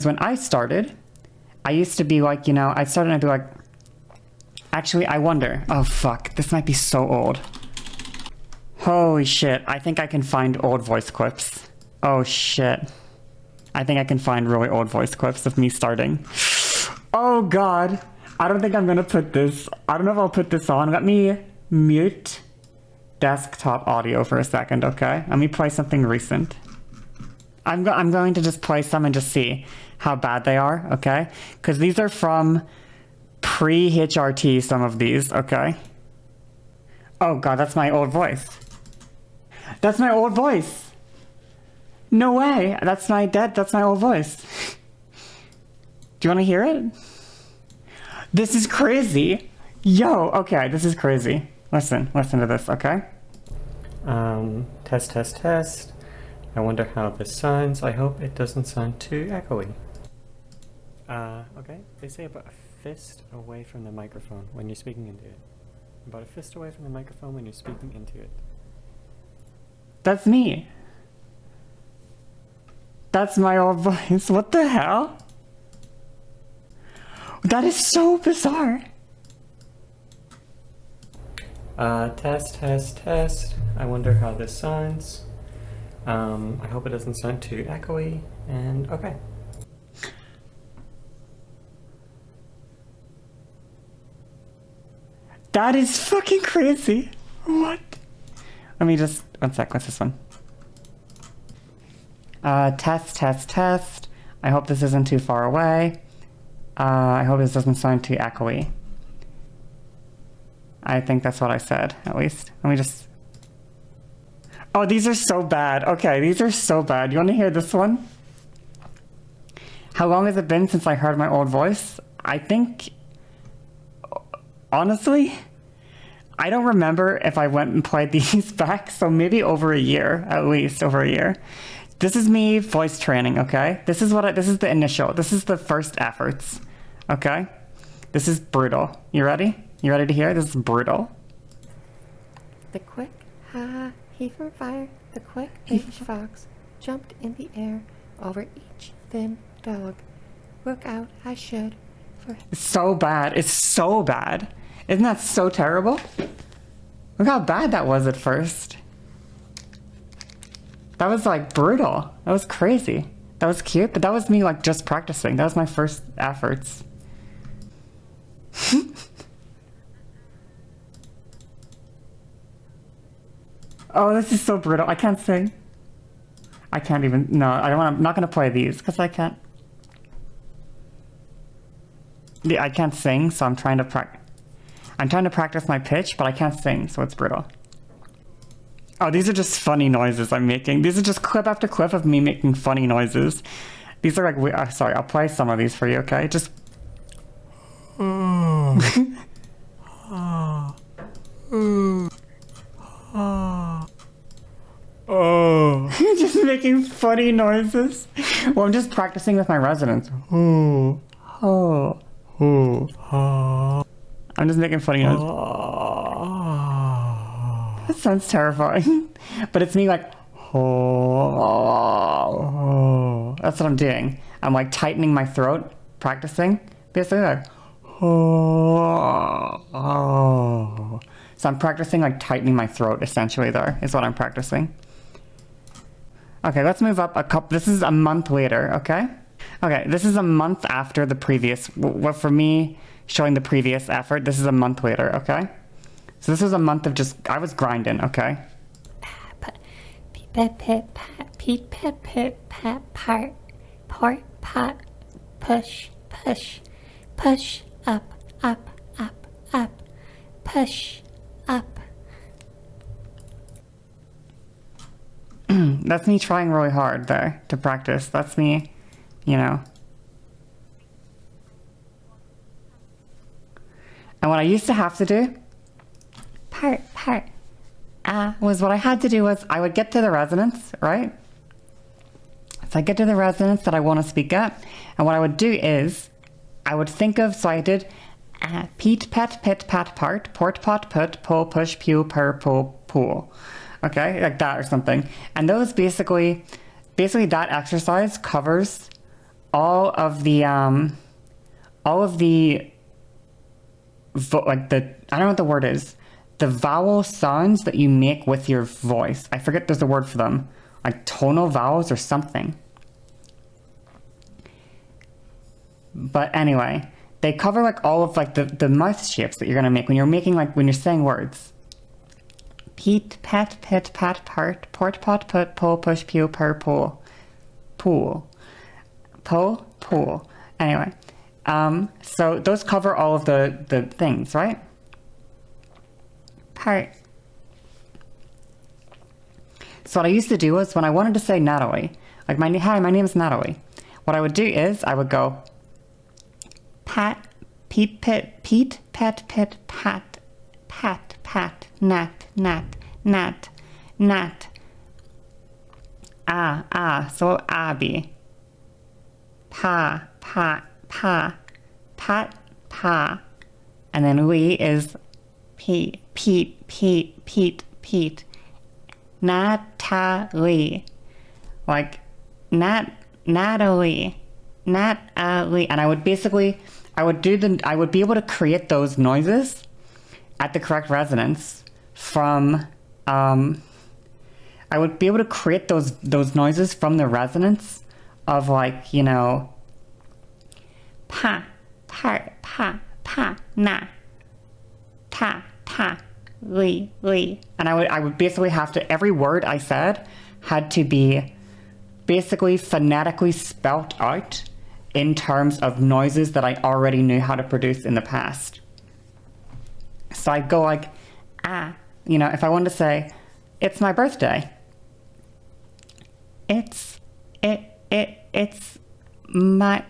When I started, I used to be like, I started and I'd be like, actually, I wonder. Oh, fuck. This might be so old. Holy shit. I think I can find old voice clips. Oh, shit. I think I can find really old voice clips of me starting. Oh, God. I don't think I'm going to put this. I don't know if I'll put this on. Let me mute desktop audio for a second, okay? Let me play something recent. I'm going to just play some and just see how bad they are, okay? Because these are from pre-HRT, some of these, okay? Oh god, that's my old voice. That's my old voice! No way! That's my old voice. Do you want to hear it? This is crazy! Yo, okay, this is crazy. Listen to this, okay? Test. I wonder how this sounds. I hope it doesn't sound too echoey. Okay, they say about a fist away from the microphone when you're speaking into it. About a fist away from the microphone when you're speaking into it. That's me. That's my old voice. What the hell? That is so bizarre. Test. I wonder how this sounds. I hope it doesn't sound too echoey, and okay. That is fucking crazy. What? Let me just, one sec, what's this one? Test. I hope this isn't too far away. I hope this doesn't sound too echoey. I think that's what I said, at least. Let me just... Oh, these are so bad. Okay, these are so bad. You want to hear this one? How long has it been since I heard my old voice? I think... Honestly, I don't remember if I went and played these back, so maybe over a year, at least over a year. This is me voice training, okay? This is the initial. This is the first efforts, okay? This is brutal. You ready? You ready to hear? This is brutal. The quick heifer fire, the quick beige fox jumped in the air over each thin dog. Look out, I should. It's so bad. It's so bad. Isn't that so terrible? Look how bad that was at first. That was like brutal. That was crazy. That was cute, but that was me like just practicing. That was my first efforts. Oh, this is so brutal. I can't sing. I can't even, no, I'm not gonna play these because I can't. I can't sing, so I'm trying to practice my pitch, but I can't sing, so it's brutal. Oh, these are just funny noises I'm making. These are just clip after clip of me making funny noises. These are like, sorry, I'll play some of these for you, okay? Just... Just making funny noises. Well, I'm just practicing with my residents. I'm just making funny noises. That sounds terrifying. But it's me like, that's what I'm doing. I'm like tightening my throat, practicing. Basically like, So I'm practicing like tightening my throat, essentially there, is what I'm practicing. Okay, let's move up a couple. This is a month later, okay? Okay, this is a month after the previous, well, for me, showing the previous effort, this is a month later, okay? So this was a month of just, I was grinding, okay? Push, up, push, up. That's me trying really hard there to practice. That's me, you know. And what I used to have to do, was what I had to do was I would get to the resonance, right? So I get to the resonance that I want to speak at, and what I would do is I would think of, so I did peat, pet, pit, pat, part, port, pot, put, pull, push, pew, per, pull, pool. Okay, like that or something. And those basically that exercise covers all of the like the, I don't know what the word is, the vowel sounds that you make with your voice. I forget there's a word for them, like tonal vowels or something. But anyway, they cover like all of like the mouth shapes that you're gonna make when you're making, like when you're saying words. Peat, pet, pit, pat, part, port, pot, put, pull, push, pew, purr, pull, pool, pull, pool. Anyway, so those cover all of the things, right? Part. So what I used to do was when I wanted to say Natalie, like hi, my name is Natalie. What I would do is I would go pat, peat, pit, pet, pit, pat, pat, pat, nat, nat, nat, nat. So Abby. Pa, pa, pa, pat, pa. And then we is Pete, Pete, Pete, Pete, Pete. Natalie. Like, Natalie. Natalie. And I would basically, I would be able to create those noises at the correct resonance from, I would be able to create those noises from the resonance of, like, you know, pa, na, ta, li. And I would basically have to, every word I said had to be basically phonetically spelt out in terms of noises that I already knew how to produce in the past. So I'd go like, you know, if I wanted to say, it's my birthday. It's my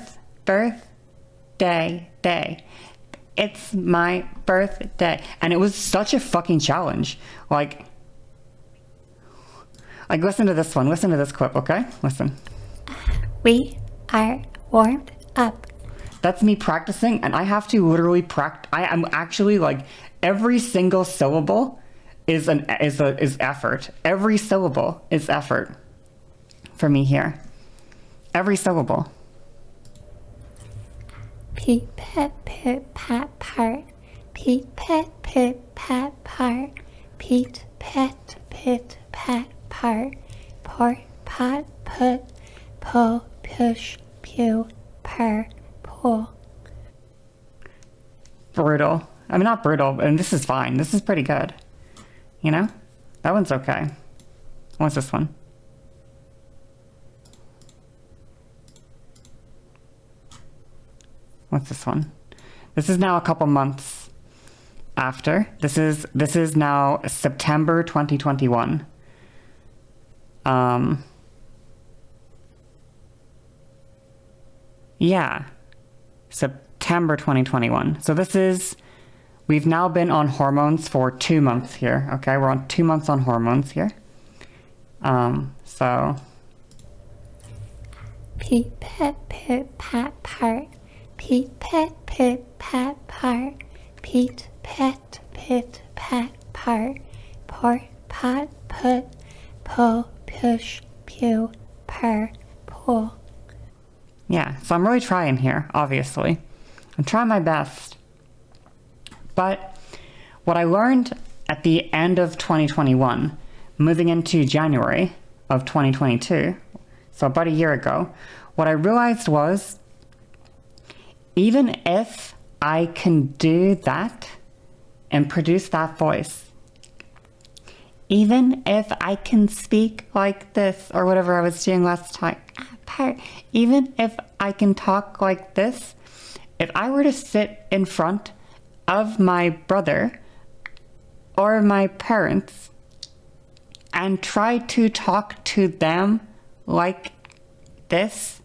birthday. It's my birthday. And it was such a fucking challenge. Like listen to this one. Listen to this clip, okay? Listen. We are warmed up. That's me practicing, and I have to literally practice. I am actually like, every single syllable is effort. Every syllable is effort for me here. Every syllable. Peat, pet, pit, pat, part. Peat, pet, pit, pat, part. Peat, pet, pit, pat, part. Port, pot, put, pull, push, pew, purr, pull. Brutal. I mean, not brutal, and this is fine. This is pretty good. You know? That one's okay. What's this one? What's this one? This is now a couple months after. This is now September 2021. Yeah. September 2021. So we've now been on hormones for 2 months here. Okay, we're on 2 months on hormones here. So. Peat, pet, pit, pat, part. Peat, pet, pit, pat, part. Peat, pet, pit, pat, part. Port, pot, put, pull, push, pew, purr, pull. Yeah, so I'm really trying here, obviously. I'm trying my best. But what I learned at the end of 2021, moving into January of 2022, so about a year ago, what I realized was, even if I can do that and produce that voice, even if I can speak like this or whatever I was doing last time, even if I can talk like this, if I were to sit in front of my brother or my parents and try to talk to them like this,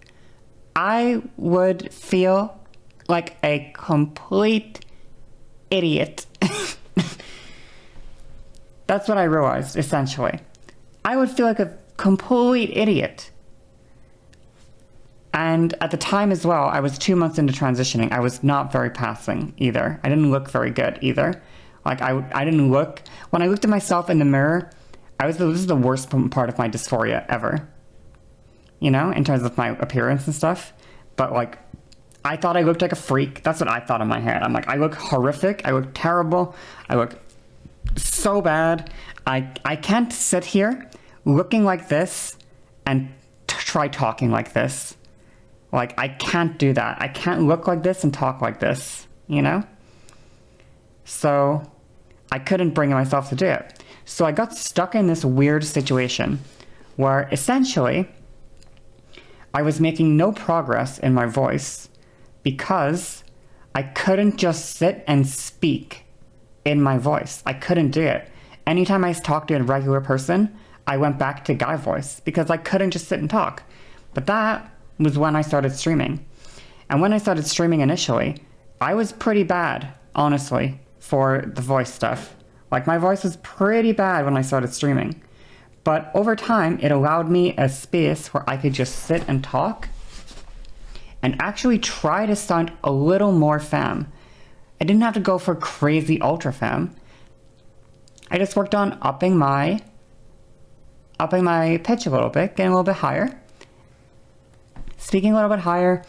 I would feel like a complete idiot. That's what I realized, essentially. I would feel like a complete idiot. And at the time as well, I was 2 months into transitioning. I was not very passing either. I didn't look very good either. Like I didn't look, when I looked at myself in the mirror, this is the worst part of my dysphoria ever. You know, in terms of my appearance and stuff. But like, I thought I looked like a freak. That's what I thought in my head. I'm like, I look horrific. I look terrible. I look so bad. I can't sit here looking like this and try talking like this. Like, I can't do that. I can't look like this and talk like this, you know? So, I couldn't bring myself to do it. So I got stuck in this weird situation where essentially I was making no progress in my voice because I couldn't just sit and speak in my voice. I couldn't do it. Anytime I talked to a regular person, I went back to guy voice because I couldn't just sit and talk. But that was when I started streaming. And when I started streaming initially, I was pretty bad, honestly, for the voice stuff. Like, my voice was pretty bad when I started streaming. But over time, it allowed me a space where I could just sit and talk and actually try to sound a little more femme. I didn't have to go for crazy ultra femme. I just worked on upping my pitch a little bit, getting a little bit higher, speaking a little bit higher,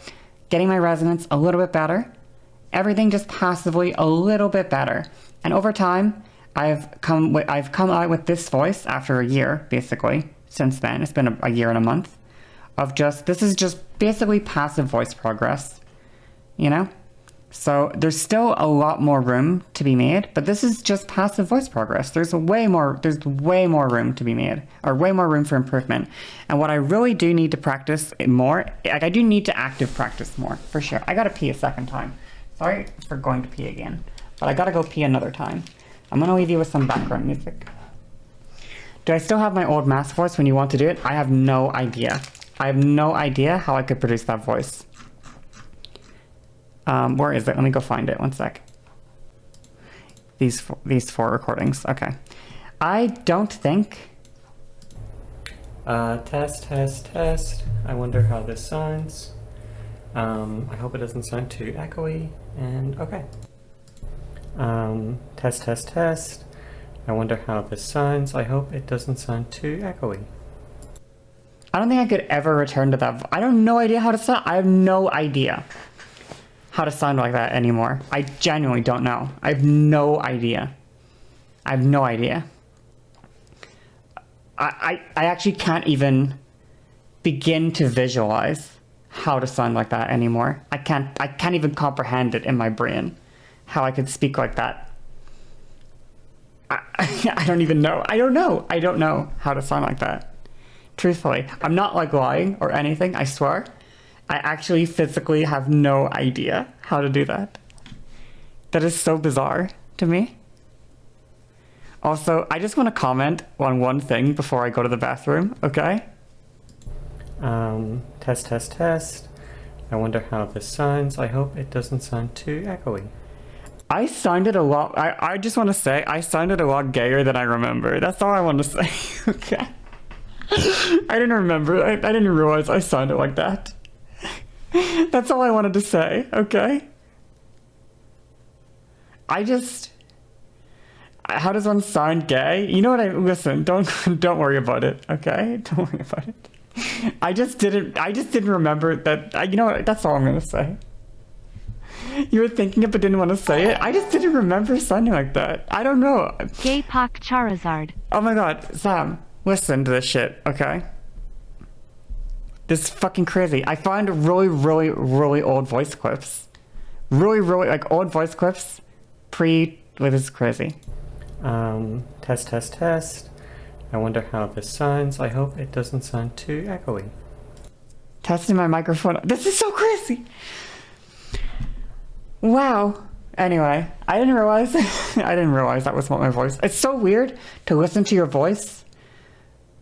getting my resonance a little bit better, everything just passively a little bit better. And over time, I've come out with this voice after a year, basically. Since then, it's been a year and a month of this is just basically passive voice progress, you know? So there's still a lot more room to be made, but this is just passive voice progress. There's way more room to be made, or way more room for improvement. And what I really do need to practice more, like, I do need to active practice more, for sure. I gotta pee a second time. Sorry for going to pee again, but I gotta go pee another time. I'm gonna leave you with some background music. Do I still have my old mask voice when you want to do it? I have no idea. I have no idea how I could produce that voice. Where is it? Let me go find it. One sec. These four recordings. Okay. I don't think... test. I wonder how this sounds. I hope it doesn't sound too echoey. And okay. Test. I wonder how this sounds. I hope it doesn't sound too echoey. I don't think I could ever return to that. I have no idea how to sound. I have no idea how to sound like that anymore. I genuinely don't know. I have no idea. I actually can't even begin to visualize how to sound like that anymore. I can't even comprehend it in my brain, how I could speak like that. I don't even know. I don't know how to sound like that. Truthfully, I'm not like lying or anything, I swear. I actually physically have no idea how to do that. That is so bizarre to me. Also, I just want to comment on one thing before I go to the bathroom, okay? Test. I wonder how this sounds. I hope it doesn't sound too echoey. I sounded a lot, I just want to say, I sounded a lot gayer than I remember. That's all I want to say, okay? I didn't remember, I didn't realize I sounded like that. That's all I wanted to say, okay? How does one sound gay? You know what listen, don't worry about it, okay? Don't worry about it. I just didn't remember that, you know what, that's all I'm gonna say. You were thinking it but didn't want to say it? I just didn't remember sounding like that. I don't know. Gay Pak Charizard. Oh my god, Sam, listen to this shit, okay? This is fucking crazy. I find really old voice clips. Really, like, old voice clips. Wait, this is crazy. Test. I wonder how this sounds. I hope it doesn't sound too echoey. Testing my microphone. This is so crazy! Wow. Anyway, I didn't realize that was what my voice... It's so weird to listen to your voice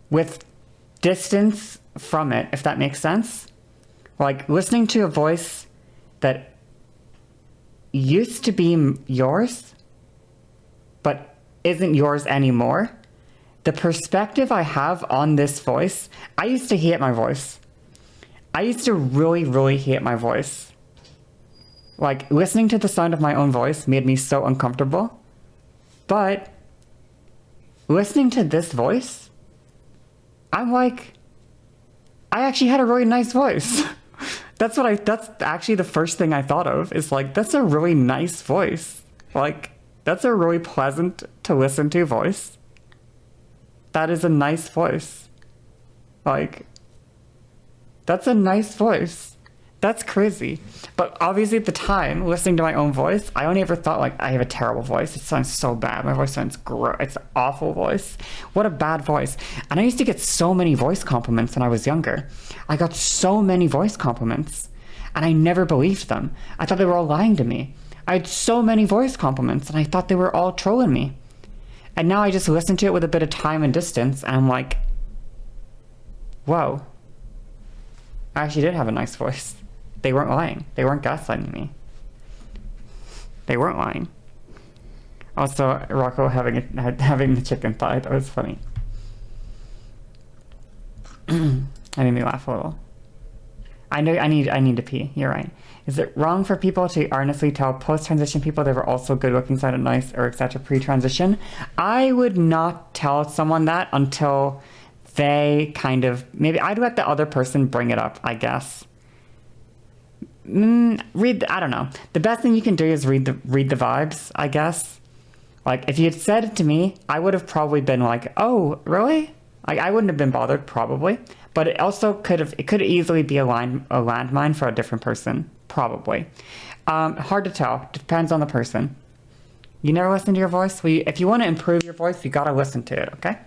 with distance from it, if that makes sense. Like, listening to a voice that used to be yours, but isn't yours anymore. The perspective I have on this voice, I used to hate my voice. I used to really hate my voice. Like, listening to the sound of my own voice made me so uncomfortable. But listening to this voice, I'm like, I actually had a really nice voice. That's actually the first thing I thought of, is like, that's a really nice voice. Like, that's a really pleasant to listen to voice. That is a nice voice. Like, that's a nice voice. That's crazy. But obviously at the time, listening to my own voice, I only ever thought, like, I have a terrible voice. It sounds so bad. My voice sounds gross. It's an awful voice. What a bad voice. And I used to get so many voice compliments when I was younger. I got so many voice compliments. And I never believed them. I thought they were all lying to me. I had so many voice compliments, and I thought they were all trolling me. And now I just listen to it with a bit of time and distance, and I'm like, whoa. I actually did have a nice voice. They weren't lying. They weren't gaslighting me. They weren't lying. Also, Rocco having the chicken thigh, that was funny. That made me laugh a little. I need to pee. You're right. Is it wrong for people to honestly tell post-transition people they were also good-looking, sounded nice, or etc. pre-transition? I would not tell someone that until they kind of, maybe I'd let the other person bring it up, I guess. I don't know. The best thing you can do is read the vibes, I guess. Like, if you had said it to me, I would have probably been like, oh, really? I wouldn't have been bothered, probably. But it also could easily be a landmine for a different person, probably. Hard to tell. Depends on the person. You never listen to your voice? If you want to improve your voice, you gotta listen to it, okay?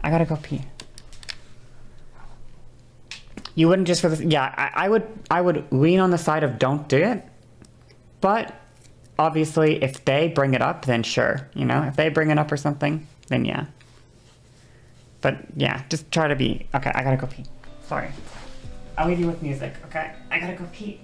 I gotta go pee. You wouldn't just for this, yeah, I would lean on the side of don't do it. But obviously, if they bring it up, then sure. You know, if they bring it up or something, then yeah. But yeah, just try to be, okay, I gotta go pee. Sorry. I'll leave you with music, okay? I gotta go pee.